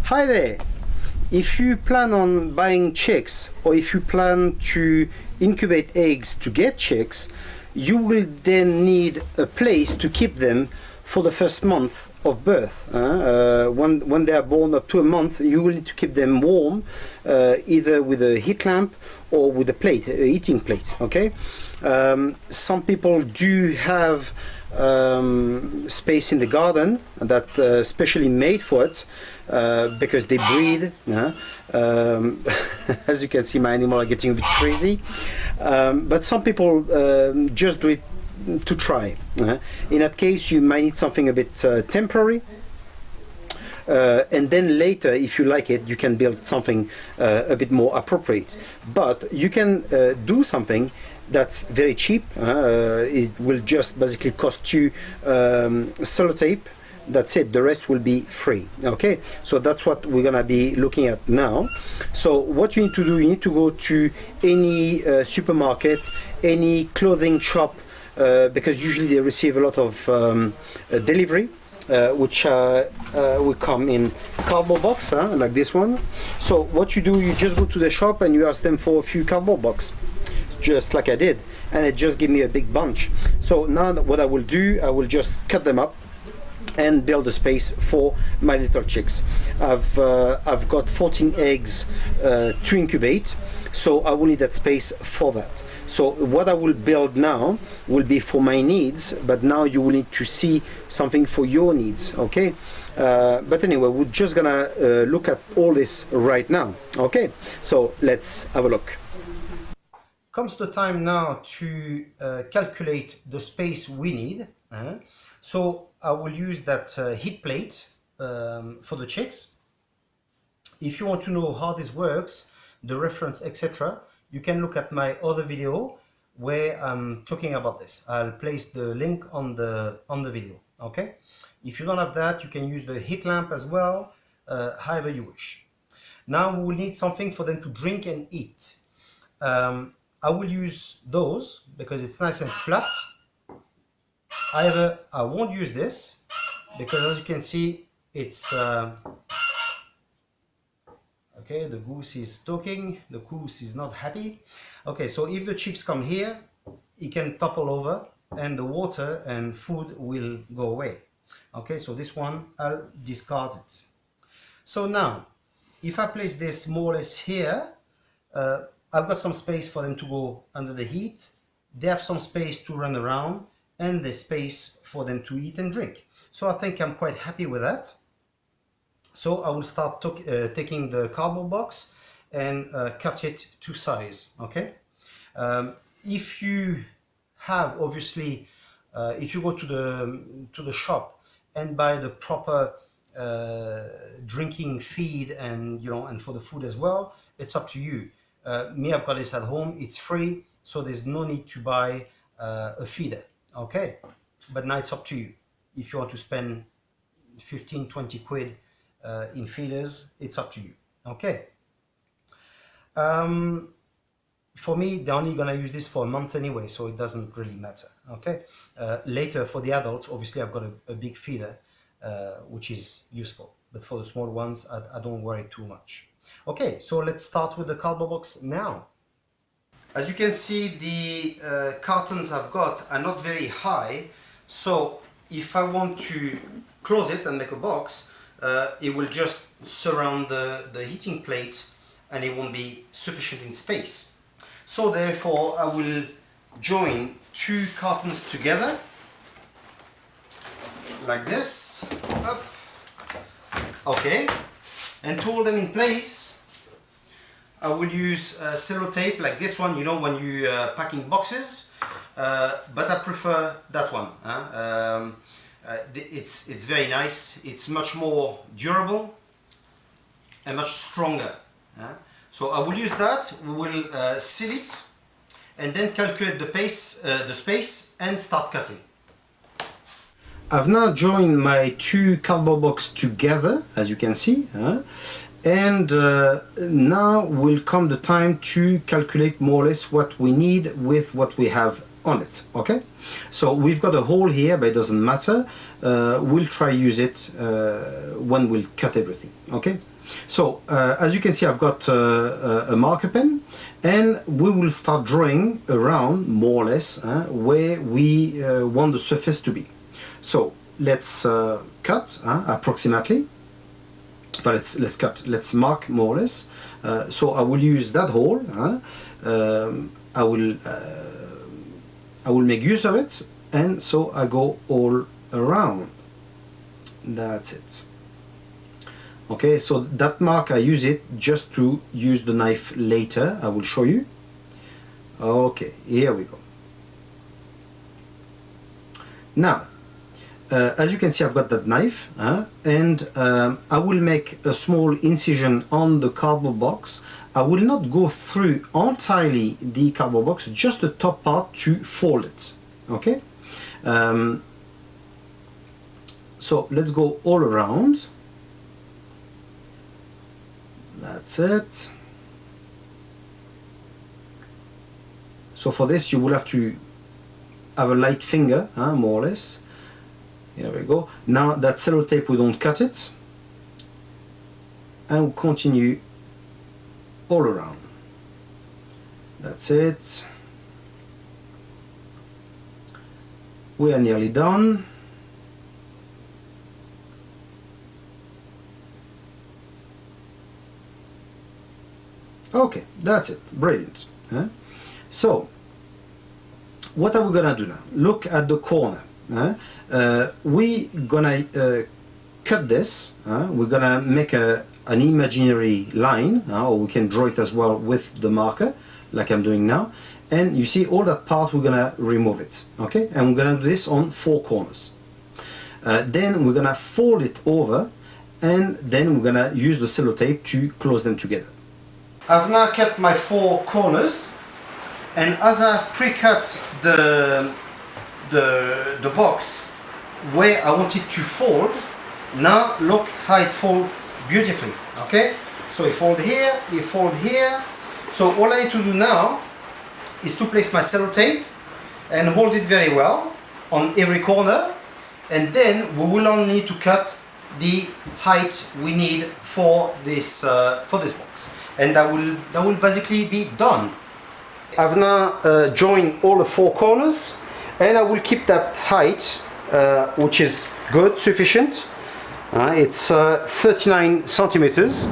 Hi there! If you plan on buying chicks or if you plan to incubate eggs to get chicks, you will then need a place to keep them for the first month of birth. When they are born up to a month, you will need to keep them warm, either with a heat lamp or with a plate, a heating plate. Okay. Some people do have space in the garden that specially made for it, because they breed. As you can see, my animals are getting a bit crazy, but some people just do it to try. In that case, you might need something a bit temporary, and then later, if you like it, you can build something a bit more appropriate. But you can do something that's very cheap. It will just basically cost you sellotape. That's it. The rest will be free. Okay, so that's what we're gonna be looking at now. So what you need to do, you need to go to any supermarket, any clothing shop, because usually they receive a lot of delivery, which will come in cardboard box, like this one. So what you do, you just go to the shop and you ask them for a few cardboard box, just like I did, and it just gave me a big bunch. So now what I will do, I will just cut them up and build a space for my little chicks. I've got 14 eggs to incubate, so I will need that space for that. So what I will build now will be for my needs, but now you will need to see something for your needs. Okay, but anyway, we're just gonna look at all this right now. Okay, so let's have a look. Comes the time now to calculate the space we need. So I will use that heat plate for the chicks. If you want to know how this works, the reference, etc., you can look at my other video where I'm talking about this. I'll place the link on the video. Okay. If you don't have that, you can use the heat lamp as well, however you wish. Now we will need something for them to drink and eat. I will use those because it's nice and flat. However, I won't use this because, as you can see, it's okay, the goose is talking, the goose is not happy. Okay, so if the chicks come here, it can topple over and the water and food will go away. Okay, so this one, I'll discard it. So now, if I place this more or less here, I've got some space for them to go under the heat. They have some space to run around and the space for them to eat and drink. So I think I'm quite happy with that. So I will start taking the cardboard box and cut it to size. Okay. If you have, obviously, if you go to the shop and buy the proper drinking feed and and for the food as well, it's up to you. Me, I've got this at home. It's free, so there's no need to buy a feeder. Okay, but now it's up to you. If you want to spend 15-20 quid in feeders, it's up to you. Okay. For me, they're only gonna use this for a month anyway, so it doesn't really matter. Okay. Later, for the adults, obviously I've got a big feeder, which is useful. But for the small ones, I don't worry too much. Okay, so let's start with the cardboard box now. As you can see, the cartons I've got are not very high, so if I want to close it and make a box, it will just surround the heating plate and it won't be sufficient in space. So therefore I will join two cartons together like this. Up. Okay, and to hold them in place, I will use sellotape like this one, when you packing boxes, but I prefer that one. It's very nice, it's much more durable and much stronger. So I will use that. We will seal it and then calculate the space and start cutting. I've now joined my two cardboard boxes together, as you can see, and now will come the time to calculate more or less what we need with what we have on it. Okay, so we've got a hole here, but it doesn't matter. We'll try use it when we'll cut everything. Okay, so as you can see, I've got a marker pen, and we will start drawing around more or less where we want the surface to be. So let's cut approximately. But let's mark more or less. So I will use that hole. I will make use of it, and so I go all around. That's it. Okay, so that mark, I use it just to use the knife later. I will show you. Okay, here we go. Now, as you can see, I've got that knife, and I will make a small incision on the cardboard box. I will not go through entirely the cardboard box, just the top part to fold it. Okay, so let's go all around. That's it. So for this, you will have to have a light finger, more or less. Here we go. Now that sellotape, we don't cut it, and we'll continue all around. That's it. We are nearly done. Okay, that's it. Brilliant. So what are we gonna do now? Look at the corner. We gonna cut this. We're gonna make an imaginary line, or we can draw it as well with the marker, like I'm doing now. And you see all that part, we're gonna remove it. Okay, and we're gonna do this on 4 corners. Then we're gonna fold it over, and then we're gonna use the sellotape to close them together. I've now cut my 4 corners, and as I've pre-cut the box where I want it to fold, now look how it folds beautifully. Okay, so it fold here, it fold here. So all I need to do now is to place my sellotape and hold it very well on every corner, and then we will only need to cut the height we need for this box, and that will basically be done. I've now joined all the 4 corners, and I will keep that height, which is good, sufficient. It's 39 centimeters.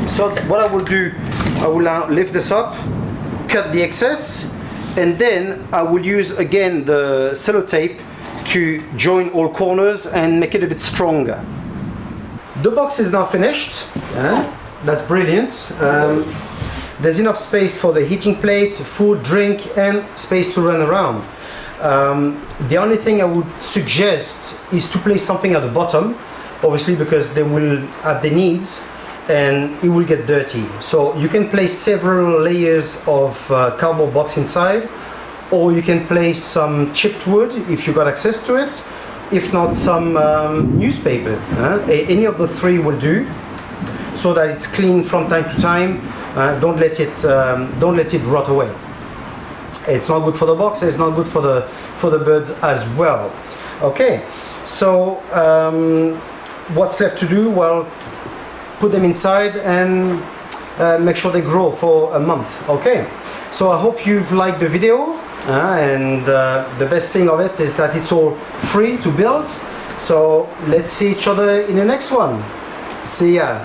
So what I will do, I will now lift this up, cut the excess, and then I will use again the sellotape to join all corners and make it a bit stronger. The box is now finished. That's brilliant. There's enough space for the heating plate, food, drink, and space to run around. The only thing I would suggest is to place something at the bottom, obviously, because they will have the needs and it will get dirty. So you can place several layers of cardboard box inside, or you can place some chipped wood if you got access to it. If not, some newspaper. Any of the 3 will do, so that it's clean from time to time. Don't let it rot away. It's not good for the box. It's not good for the birds as well. Okay, so what's left to do? Well, put them inside and make sure they grow for a month. Okay, so I hope you've liked the video, and the best thing of it is that it's all free to build. So let's see each other in the next one. See ya.